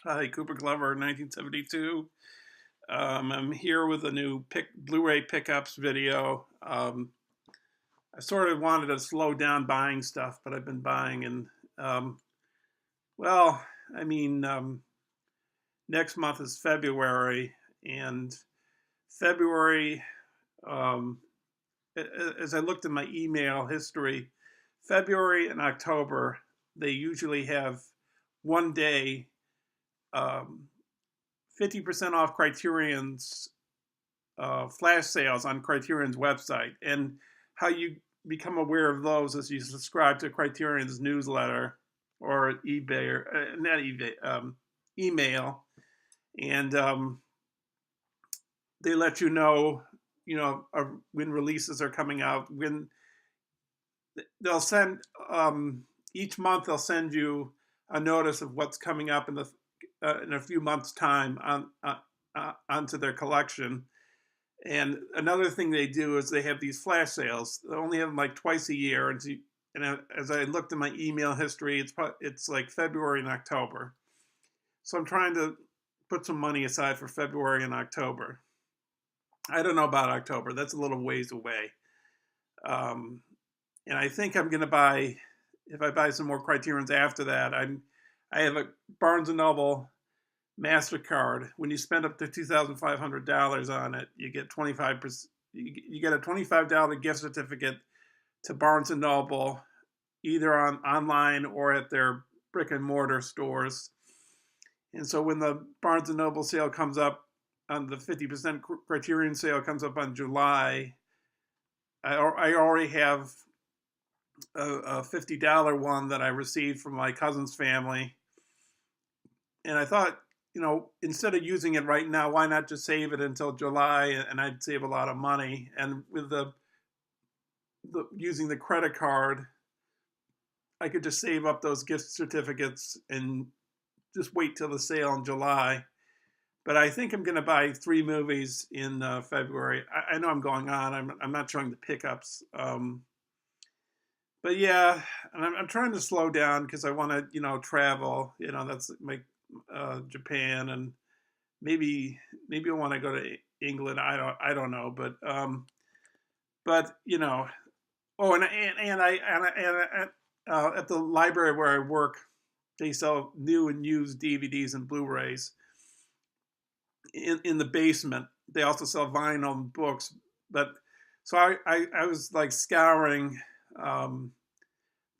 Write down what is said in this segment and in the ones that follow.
Hi, Cooper Glover, 1972. I'm here with a new Blu-ray pickups video. I sort of wanted to slow down buying stuff, but I've been buying, and um, well, I mean, next month is February, and February, um, as I looked at my email history, February and October, they usually have one day, um, 50% off Criterion's flash sales on Criterion's website. And how you become aware of those is you subscribe to Criterion's newsletter or eBay or not eBay, email, and they let when releases are coming out. When they'll send each month, they'll send you a notice of what's coming up in a few months' time onto their collection. And another thing they do is they have these flash sales. They only have them like twice a year. And as I looked at my email history, it's like February and October. So I'm trying to put some money aside for February and October. I don't know about October. That's a little ways away. Um, and I think I'm going to buy, if I buy some more Criterions after that, I have a Barnes and Noble MasterCard. When you spend up to $2,500 on it, you get 25%. You get a $25 gift certificate to Barnes and Noble, either online or at their brick and mortar stores. And so when the Barnes and Noble sale comes up, on the 50% Criterion sale comes up on July, I already have a $50 one that I received from my cousin's family. And I thought, instead of using it right now, why not just save it until July, and I'd save a lot of money. And with the using the credit card, I could just save up those gift certificates and just wait till the sale in July. But I think I'm going to buy 3 movies in February. I know I'm going on. I'm not showing the pickups. But yeah, and I'm trying to slow down because I want to, travel. That's my Japan, and maybe I want to go to England. I don't know, but Oh, and at the library where I work, they sell new and used DVDs and Blu-rays in the basement. They also sell vinyl and books. But so I was like scouring um,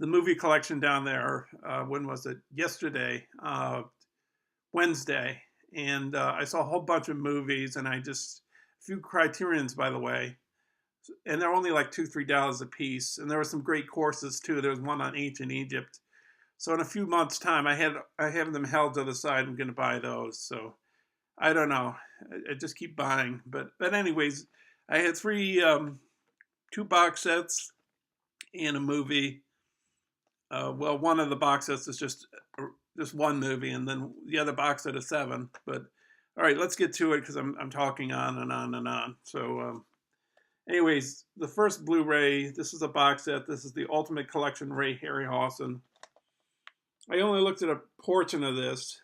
the movie collection down there. When was it? Yesterday, Wednesday, and I saw a whole bunch of movies, and a few Criterions, by the way, and they're only like $2-3 a piece. And there were some great courses too. There was one on ancient Egypt. So in a few months' time, I have them held to the side. I'm going to buy those. So I don't know. I just keep buying. But anyways, I had 2 box sets and a movie. Well, one of the box sets is just one movie, and then the other box set is 7. But all right, let's get to it because I'm talking on and on and on. So anyways, the first Blu-ray. This is a box set. This is the Ultimate Collection Ray Harryhausen. I only looked at a portion of this.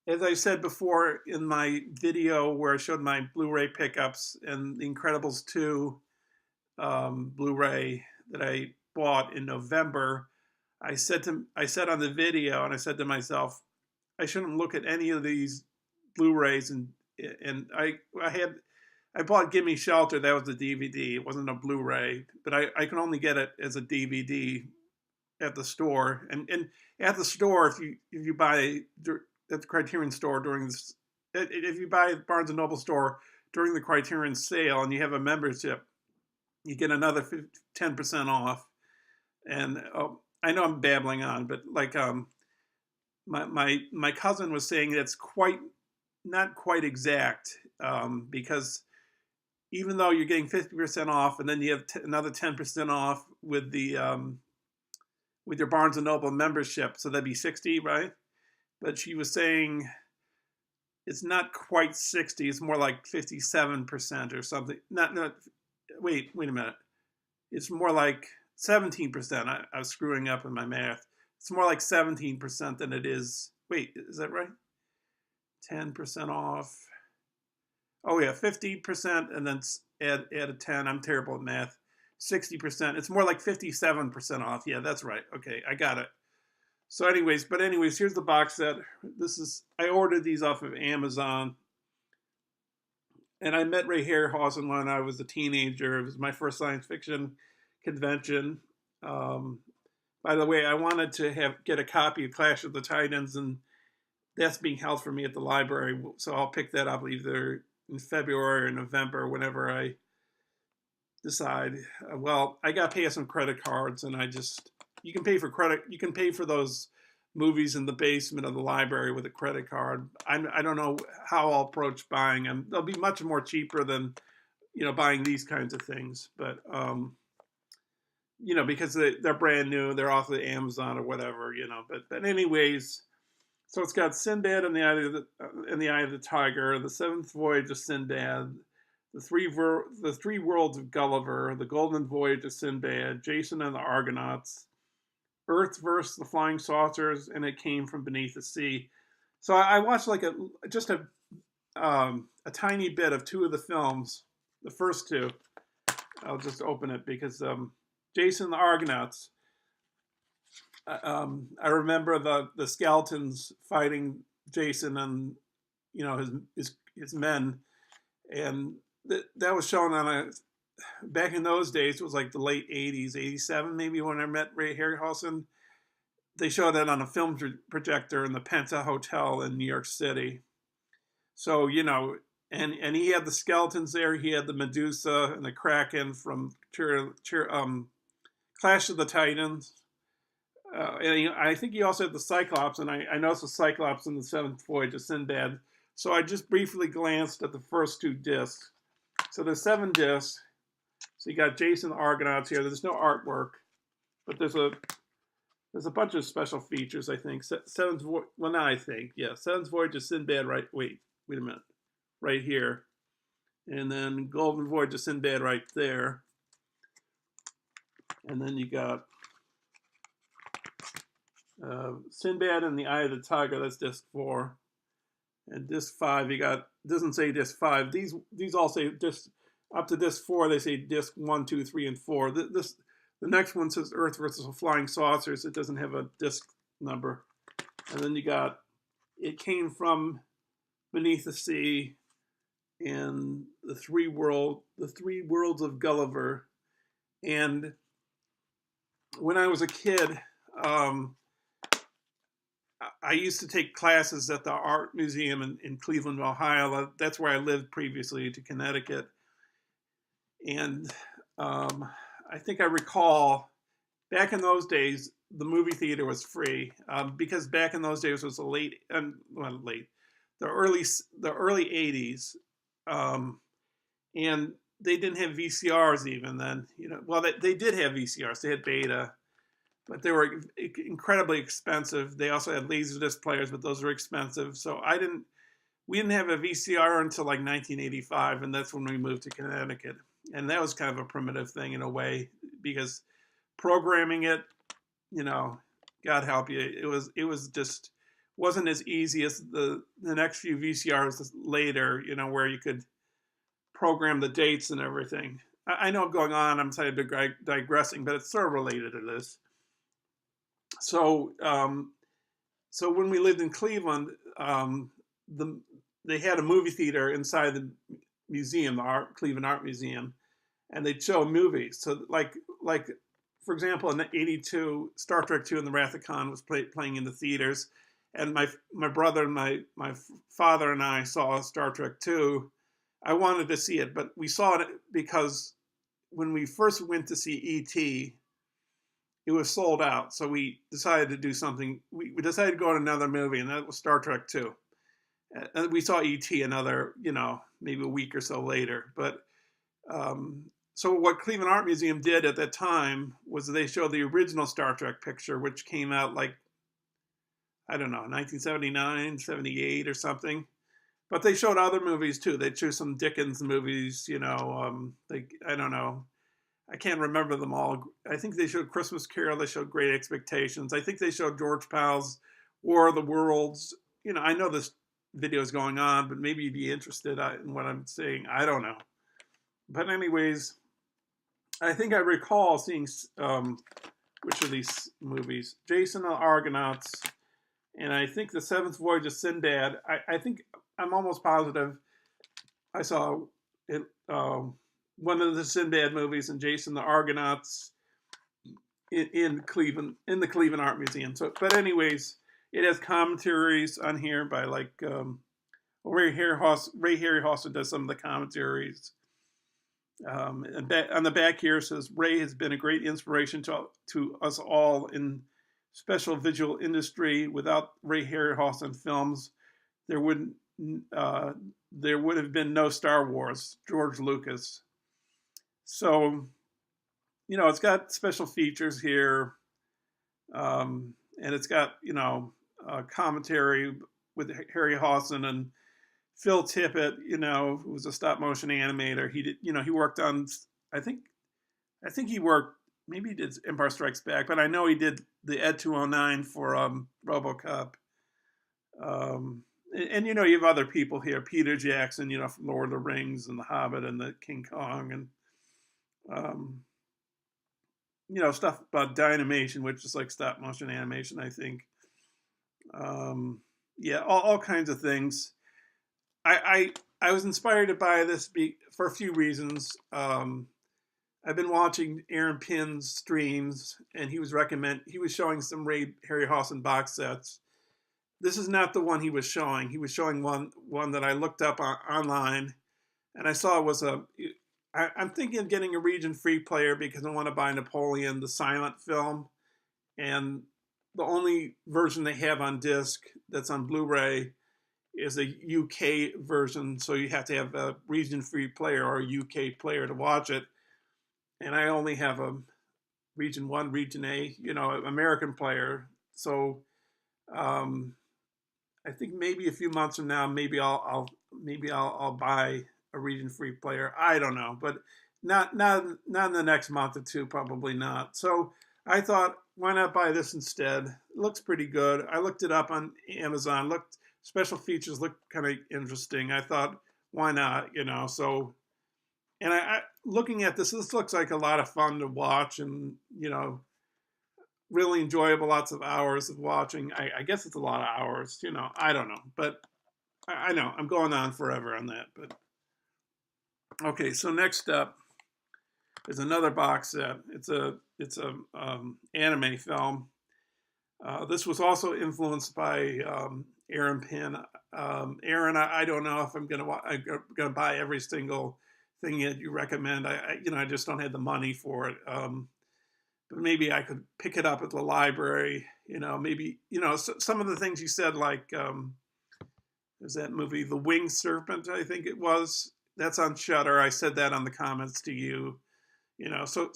As I said before in my video where I showed my Blu-ray pickups and the Incredibles 2 Blu-ray that I bought in November, I said on the video, and I said to myself, I shouldn't look at any of these Blu-rays, and I bought Gimme Shelter. That was the DVD. It wasn't a Blu-ray, but I can only get it as a DVD at the store. And at the store, if you buy at the Criterion store if you buy at Barnes and Noble store during the Criterion sale and you have a membership, you get another 10% off. And I know I'm babbling on, but like my cousin was saying that's not quite exact, because even though you're getting 50% off, and then you have another 10% off with your Barnes and Noble membership, so that'd be 60, right? But she was saying it's not quite 60; it's more like 57% or something. Not wait a minute. It's more like 17%. I was screwing up in my math. It's more like 17% than it is Wait, is that right? 10% off. Oh yeah, 50%, and then add a 10. I'm terrible at math. 60%. It's more like 57% off. Yeah, that's right. Okay, I got it. So, anyways, here's the box set. I ordered these off of Amazon, and I met Ray Harryhausen when I was a teenager. It was my first science fiction convention. Um, by the way, I wanted to get a copy of Clash of the Titans, and that's being held for me at the library. So I'll pick that up either in February or November, whenever I decide. Well, I got to pay some credit cards, and you can pay for credit. You can pay for those movies in the basement of the library with a credit card. I don't know how I'll approach buying them. They'll be much more cheaper than buying these kinds of things, but because they're brand new, they're off of Amazon or whatever, But anyways, so it's got Sinbad in the Eye of the Tiger, the Seventh Voyage of Sinbad, the three worlds of Gulliver, the Golden Voyage of Sinbad, Jason and the Argonauts, Earth versus the Flying Saucers, and It Came from Beneath the Sea. So I watched like a tiny bit of two of the films, the first two. I'll just open it because Jason and the Argonauts. I remember the skeletons fighting Jason and his men, and that was shown on back in those days. It was like the late '80s, '87 maybe, when I met Ray Harryhausen. They showed that on a film projector in the Penta Hotel in New York City. So and he had the skeletons there. He had the Medusa and the Kraken from Clash of the Titans. And I think he also had the Cyclops, and I noticed the Cyclops in the Seventh Voyage of Sinbad. So I just briefly glanced at the first two discs. So there's 7 discs. So you got Jason the Argonauts here. There's no artwork, but there's a bunch of special features, I think. Seventh Voyage of Sinbad. Right? Wait a minute. Right here, and then Golden Voyage of Sinbad right there, and then you got Sinbad and the Eye of the Tiger. That's disc 4, and disc 5. You got, doesn't say disc 5. These all say disc up to disc 4. They say disc 1, 2, 3, and 4. The next one says Earth versus the Flying Saucers. It doesn't have a disc number, and then you got It Came from Beneath the Sea, and the three worlds of Gulliver. And when I was a kid, I used to take classes at the art museum in Cleveland, Ohio. That's where I lived previously to Connecticut. And I think I recall back in those days, the movie theater was free because back in those days was the early 80s. And they didn't have VCRs even then. Well, they did have VCRs. They had Beta, but they were incredibly expensive. They also had Laserdisc players, but those were expensive. So we didn't have a VCR until like 1985, and that's when we moved to Connecticut. And that was kind of a primitive thing in a way, because programming it, God help you, it was just wasn't as easy as the next few VCRs later, where you could program the dates and everything. I know I'm going on, I'm kind of digressing, but it's sort of related to this. So when we lived in Cleveland, they had a movie theater inside the museum, the Cleveland Art Museum, and they'd show movies. So like for example, in '82, Star Trek II and the Wrath of Khan was playing in the theaters, and my brother and my father and I saw Star Trek II. I wanted to see it, but we saw it because when we first went to see E.T., it was sold out. So we decided to do something. We decided to go on another movie, and that was Star Trek II. And we saw E.T. another, maybe a week or so later. But so what Cleveland Art Museum did at that time was they showed the original Star Trek picture, which came out like, I don't know, 1979, 78 or something. But they showed other movies too. They showed some Dickens movies, I don't know. I can't remember them all. I think they showed Christmas Carol. They showed Great Expectations. I think they showed George Pal's War of the Worlds. I know this video is going on, but maybe you'd be interested in what I'm saying. I don't know. But anyways, I think I recall seeing which of these movies? Jason and the Argonauts, and I think The Seventh Voyage of Sinbad. I think I'm almost positive I saw it, one of the Sinbad movies and Jason the Argonauts in Cleveland, in the Cleveland Art Museum. So, but anyways, it has commentaries on here by like Ray Harryhausen does some of the commentaries. And on the back here says Ray has been a great inspiration to us all in special visual industry. Without Ray Harryhausen films, there would have been no Star Wars. George Lucas. So, it's got special features here, and it's got commentary with Harryhausen and Phil Tippett, who was a stop motion animator. He did, he worked on, I think he worked, maybe he did Empire Strikes Back, but I know he did the Ed 209 for RoboCop. And you have other people here, Peter Jackson, from Lord of the Rings and The Hobbit and the King Kong, and stuff about Dynamation, which is like stop motion animation, I think. All kinds of things. I was inspired to buy this for a few reasons. I've been watching Aaron Pinn's streams, and he was showing some Ray Harryhausen box sets. This is not the one he was showing. He was showing one that I looked up online, and I saw it was I'm thinking of getting a region-free player because I want to buy Napoleon, the silent film, and the only version they have on disc that's on Blu-ray is a UK version, so you have to have a region-free player or a UK player to watch it. And I only have a Region 1, Region A, American player. So I think maybe a few months from now, maybe I'll buy a region-free player. I don't know, but not in the next month or two, probably not. So I thought, why not buy this instead? It looks pretty good. I looked it up on Amazon. Special features look kind of interesting. I thought, why not? So, and I looking at this looks like a lot of fun to watch, and really enjoyable. Lots of hours of watching. I guess it's a lot of hours. I don't know, but I know I'm going on forever on that. But okay, so next up is another box set. It's a anime film. This was also influenced by Aaron Pinn. Aaron, I don't know if I'm gonna buy every single thing that you recommend. I just don't have the money for it. But maybe I could pick it up at the library. Maybe some of the things you said, like there's that movie, The Winged Serpent, I think it was. That's on Shudder. I said that on the comments to you. So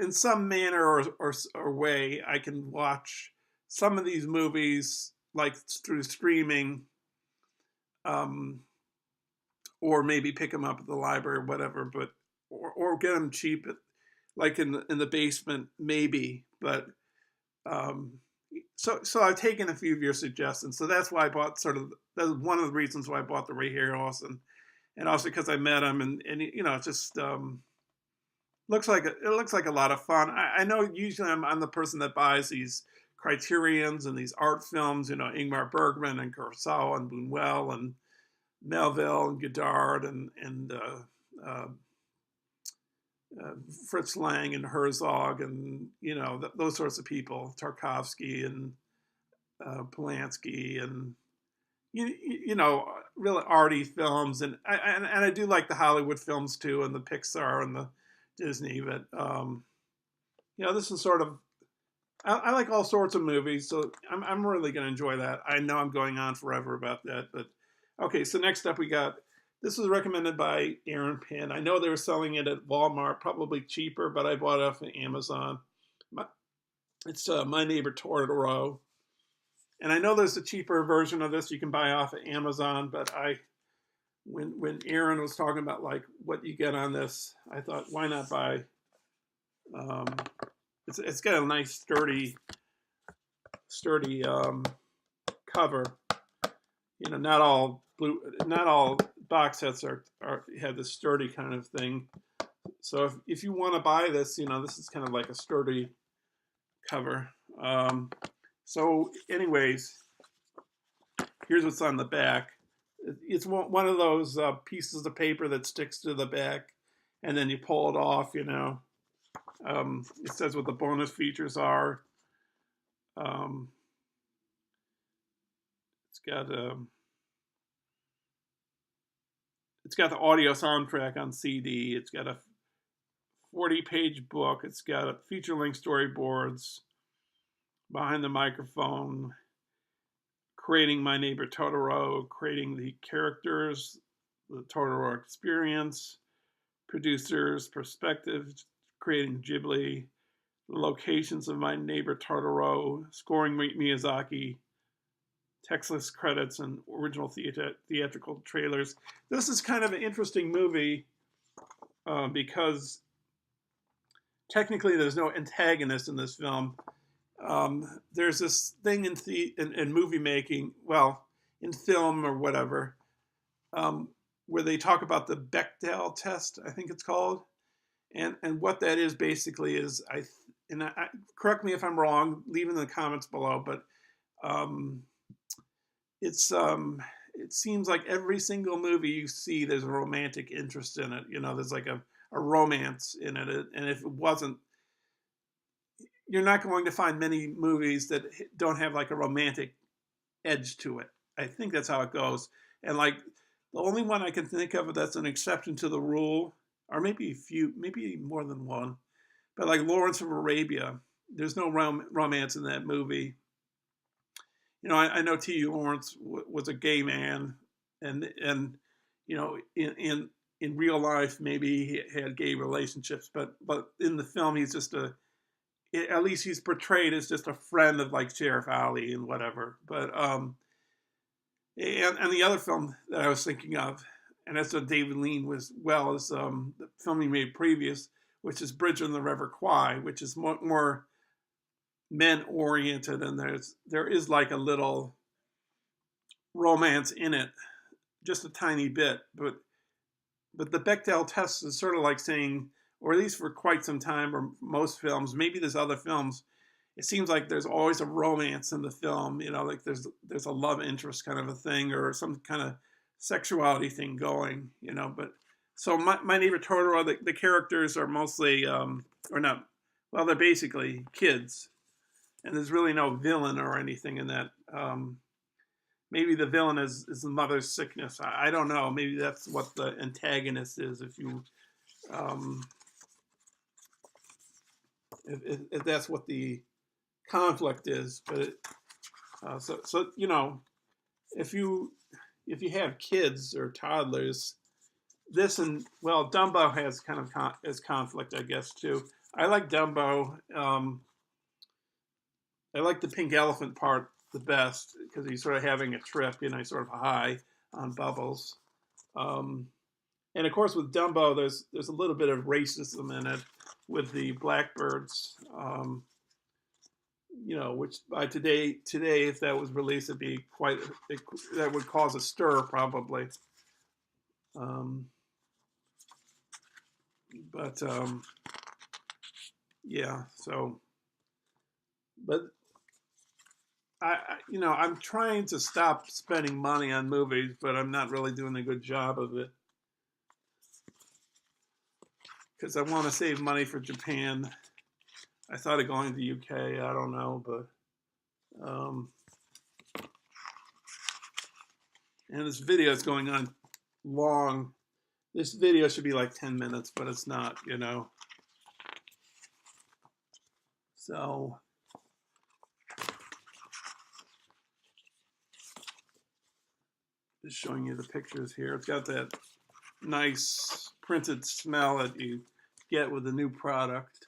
in some manner or way, I can watch some of these movies like through streaming, or maybe pick them up at the library or whatever, but or get them cheap, like in the basement maybe. But so I've taken a few of your suggestions. So that's why I bought that's one of the reasons why I bought the Ray Harryhausen, and also because I met him, and it just looks like a lot of fun. I know usually I'm the person that buys these Criterions and these art films, Ingmar Bergman and Kurosawa and Buñuel and Melville and Godard and Fritz Lang and Herzog and those sorts of people, Tarkovsky and Polanski and really arty films, and I do like the Hollywood films too, and the Pixar and the Disney, but this is sort of, I like all sorts of movies, so I'm really going to enjoy that. I know I'm going on forever about that, but okay. So next up, this was recommended by Aaron Pinn. I know they were selling it at Walmart, probably cheaper, but I bought it off of Amazon. It's My Neighbor Totoro, and I know there's a cheaper version of this you can buy off of Amazon, but when Aaron was talking about like what you get on this, I thought, why not buy? It's got a nice sturdy sturdy cover. You know, not all box sets have this sturdy kind of thing. So if you want to buy this, you know, this is kind of like a sturdy cover. So anyways, here's what's on the back. It's one of those pieces of paper that sticks to the back, and then you pull it off, you know. It says what the bonus features are. Um, it's got the audio soundtrack on CD. It's got a 40-page book. It's got feature-length storyboards, behind the microphone, creating My Neighbor Totoro, creating the characters, the Totoro experience, producers, perspective, creating Ghibli, the locations of My Neighbor Totoro, scoring Miyazaki, text-less credits, and original theatrical trailers. This is kind of an interesting movie because technically there's no antagonist in this film. There's this thing in movie making, well, in film or whatever, where they talk about the Bechdel test, I think it's called, and what that is basically is correct me if I'm wrong, leave in the comments below, but it seems like every single movie you see, there's a romantic interest in it. You know, there's like a romance in it, and if it wasn't, you're not going to find many movies that don't have like a romantic edge to it. I think that's how it goes. And like the only one I can think of that's an exception to the rule, or maybe maybe more than one, but like Lawrence of Arabia, there's no romance in that movie. You know, I know T.U. Lawrence was a gay man, and you know, in real life maybe he had gay relationships, but in the film he's just at least he's portrayed as just a friend of like Sheriff Ali and whatever. But and the other film that I was thinking of, and that's what David Lean was well as the film he made previous, which is Bridge on the River Kwai, which is more men oriented, and there is like a little romance in it, just a tiny bit. But the Bechdel test is sort of like saying, or at least for quite some time, or most films, maybe there's other films, it seems like there's always a romance in the film, you know, like there's a love interest kind of a thing, or some kind of sexuality thing going, you know. But so my Neighbor Totoro, the characters are mostly, or not, well, they're basically kids, and there's really no villain or anything in that. Maybe the villain is the mother's sickness. I don't know. Maybe that's what the antagonist is, if you if that's what the conflict is. But so you know, if you have kids or toddlers, this and well, Dumbo has kind of as conflict, I guess, too. I like Dumbo. I like the pink elephant part the best because he's sort of having a trip, you know, he's sort of high on bubbles. And of course, with Dumbo, there's a little bit of racism in it with the blackbirds. You know, which by today, if that was released, it'd be that would cause a stir probably. But yeah, so, but you know, I'm trying to stop spending money on movies, but I'm not really doing a good job of it because I want to save money for Japan. I thought of going to the UK. I don't know, but and this video is going on long. This video should be like 10 minutes, but it's not, you know. So just showing you the pictures here. It's got that nice printed smell that you get with the new product.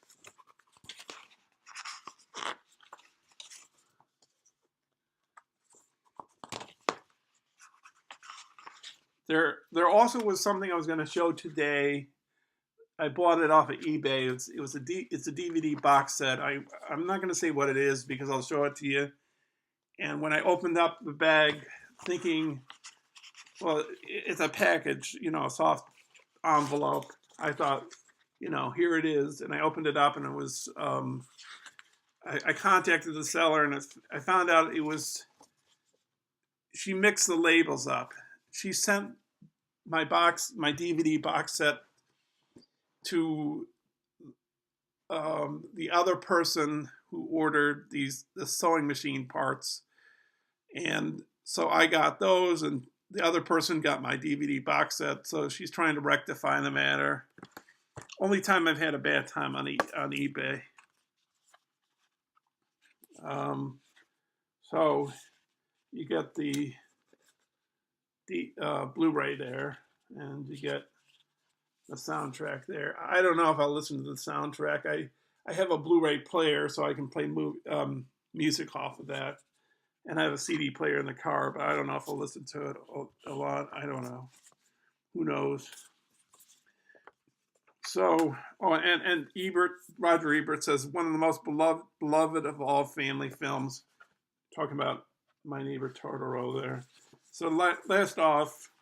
There also was something I was going to show today. I bought it off of eBay. It's a DVD box set. I'm not going to say what it is because I'll show it to you And when I opened up the bag, thinking, well, it's a package, a soft envelope, I thought, here it is. And I opened it up, and it was, I contacted the seller, and I found out she mixed the labels up. She sent my DVD box set to the other person who ordered the sewing machine parts, and so I got those, and the other person got my DVD box set. So she's trying to rectify the matter. Only time I've had a bad time on eBay. So you get the Blu-ray there, and you get the soundtrack there. I don't know if I'll listen to the soundtrack. I have a Blu-ray player, so I can play music off of that. And I have a CD player in the car, but I don't know if I'll listen to it a lot. I don't know. Who knows? So, and Roger Ebert says, one of the most beloved of all family films. Talking about My Neighbor Totoro there. So last off,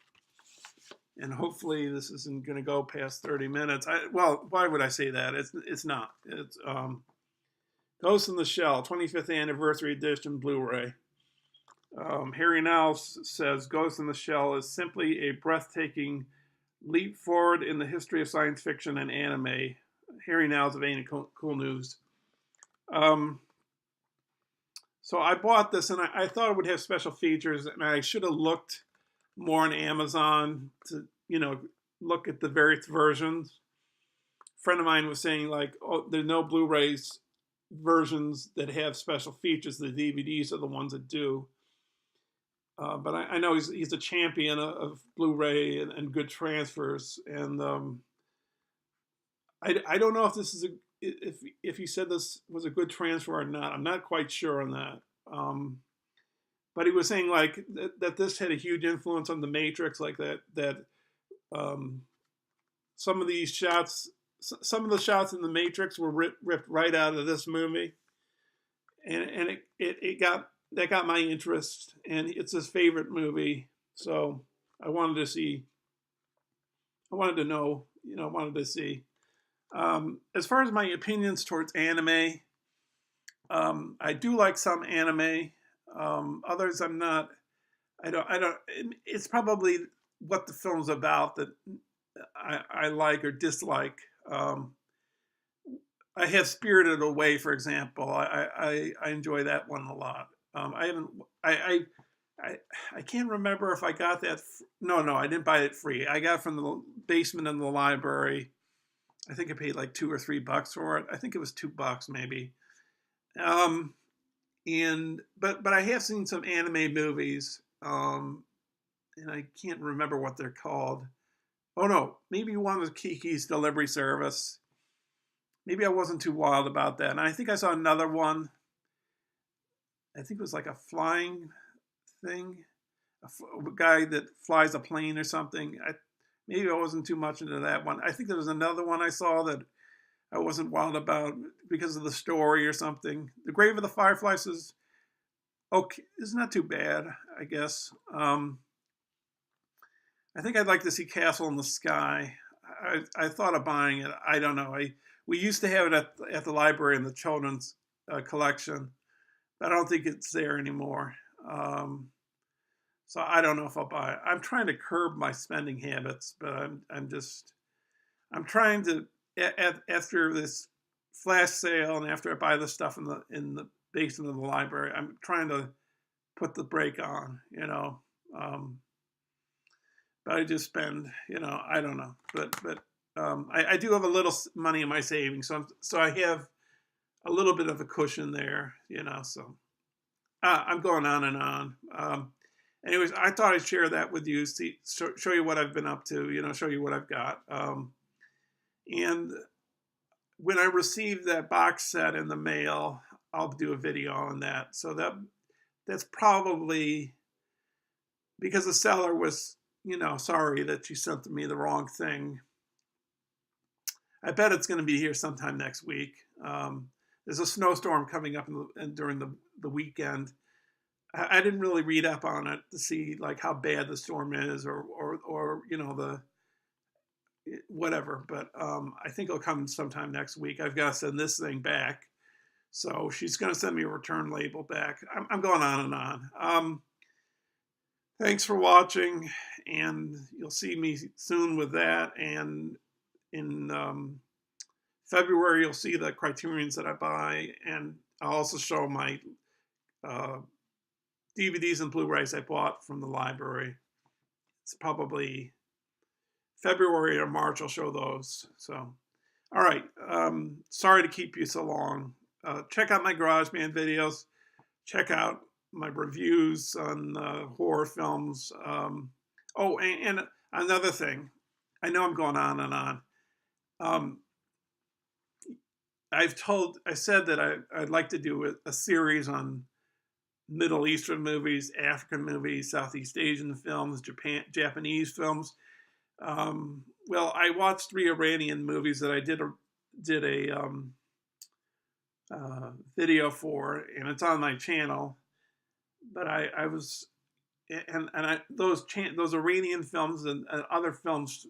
and hopefully this isn't going to go past 30 minutes. Well, why would I say that? It's not. It's Ghost in the Shell, 25th Anniversary Edition Blu-ray. Harry Niles says Ghost in the Shell is simply a breathtaking leap forward in the history of science fiction and anime. Harry Niles of Ain't It Cool News. So I bought this, and I thought it would have special features, and I should have looked more on Amazon to, look at the various versions. A friend of mine was saying, like, oh, there's no Blu-rays versions that have special features. The DVDs are the ones that do. But I know he's a champion of Blu-ray and good transfers, and I don't know if this is if he said this was a good transfer or not. I'm not quite sure on that. But he was saying like that this had a huge influence on The Matrix, like that some of the shots in The Matrix were ripped right out of this movie, and it got my interest, and it's his favorite movie. So I wanted to see. I wanted to know, wanted to see. As far as my opinions towards anime, I do like some anime. Others I'm not. I don't. It's probably what the film's about that I like or dislike. I have Spirited Away, for example. I enjoy that one a lot. I haven't. I can't remember if I got that. No, I didn't buy it free. I got it from the basement in the library. I think I paid like $2 or $3 for it. I think it was $2 maybe. But I have seen some anime movies, and I can't remember what they're called. Oh no, maybe one was Kiki's Delivery Service. Maybe I wasn't too wild about that. And I think I saw another one. I think it was like a flying thing, a guy that flies a plane or something. Maybe I wasn't too much into that one. I think there was another one I saw that I wasn't wild about because of the story or something. The Grave of the Fireflies is okay. It's not too bad, I guess. I think I'd like to see Castle in the Sky. I thought of buying it. I don't know. We used to have it at the library in the children's collection, but I don't think it's there anymore. So I don't know if I'll buy it. I'm trying to curb my spending habits, but I'm trying to, after this flash sale and after I buy the stuff in the basement of the library, I'm trying to put the brake on, but I just spend, I don't know, but I do have a little money in my savings, so I have a little bit of a cushion there, so I'm going on and on. Anyways, I thought I'd share that with you, show you what I've been up to, show you what I've got. And when I receive that box set in the mail, I'll do a video on that. So that's probably because the seller was, sorry that she sent me the wrong thing. I bet it's going to be here sometime next week. There's a snowstorm coming up during the weekend. I didn't really read up on it to see like how bad the storm is, or you know, the whatever. But I think it'll come sometime next week. I've got to send this thing back, so she's going to send me a return label back. I'm going on and on. Thanks for watching, and you'll see me soon with that. And in February, you'll see the Criterions that I buy, and I'll also show my DVDs and Blu-rays I bought from the library. It's probably February or March I'll show those. So, all right. Sorry to keep you so long. Check out my GarageBand videos. Check out my reviews on horror films. Oh, and another thing. I know I'm going on and on. I said that I'd like to do a series on Middle Eastern movies, African movies, Southeast Asian films, Japanese films. Well, I watched 3 Iranian movies that I did a video for, and it's on my channel. But I was, those Iranian films and other films,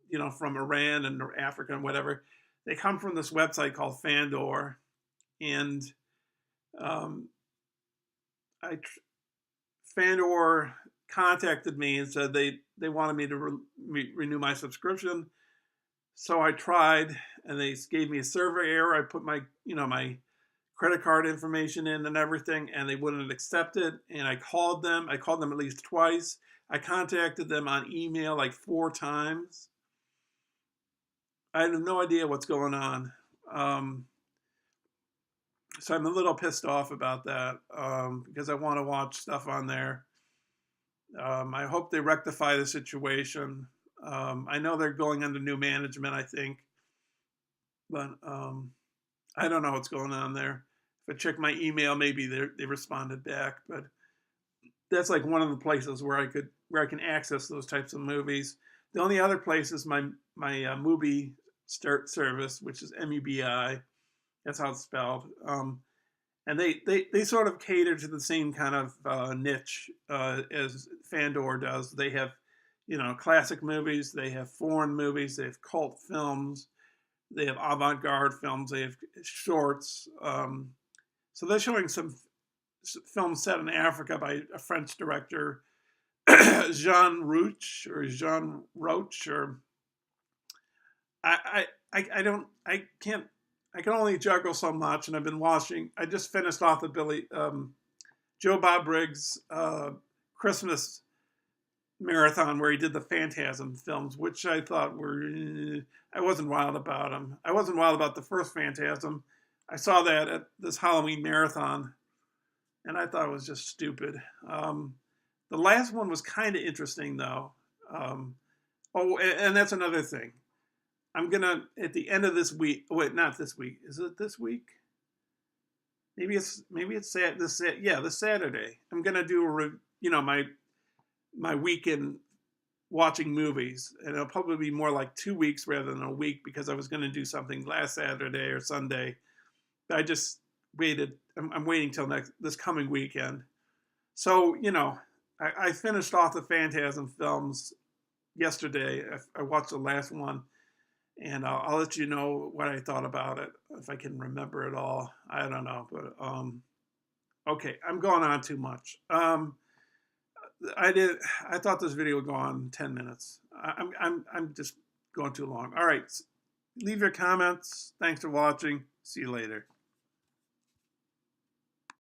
you know, from Iran and Africa and whatever, they come from this website called Fandor, and Fandor contacted me and said they wanted me to renew my subscription. So I tried, and they gave me a server error. I put my credit card information in and everything, and they wouldn't accept it. And I called them. I called them at least twice. I contacted them on email like 4 times. I have no idea what's going on. So I'm a little pissed off about that because I want to watch stuff on there. I hope they rectify the situation. I know they're going under new management, I think. But I don't know what's going on there. If I check my email, maybe they responded back. But that's like one of the places where I can access those types of movies. The only other place is my Mubi Start service, which is MUBI. That's how it's spelled. And they sort of cater to the same kind of niche as Fandor does. They have, you know, classic movies. They have foreign movies. They have cult films. They have avant-garde films. They have shorts. So they're showing some films set in Africa by a French director, Jean Roach, or I can only juggle so much, and I've been watching. I just finished off the Joe Bob Briggs Christmas marathon where he did the Phantasm films, which I thought were, I wasn't wild about them. I wasn't wild about the first Phantasm. I saw that at this Halloween marathon, and I thought it was just stupid. The last one was kind of interesting, though. Oh, and that's another thing. I'm gonna, at the end of this week. Wait, not this week. Is it this week? Maybe it's this Saturday. I'm gonna do my weekend watching movies, and it'll probably be more like 2 weeks rather than a week because I was gonna do something last Saturday or Sunday. But I just waited. I'm waiting till this coming weekend. So I finished off the Phantasm films yesterday. I watched the last one. And I'll let you know what I thought about it, if I can remember it all. I don't know, but okay, I'm going on too much. I thought this video would go on 10 minutes. I'm just going too long. All right, leave your comments. Thanks for watching. See you later.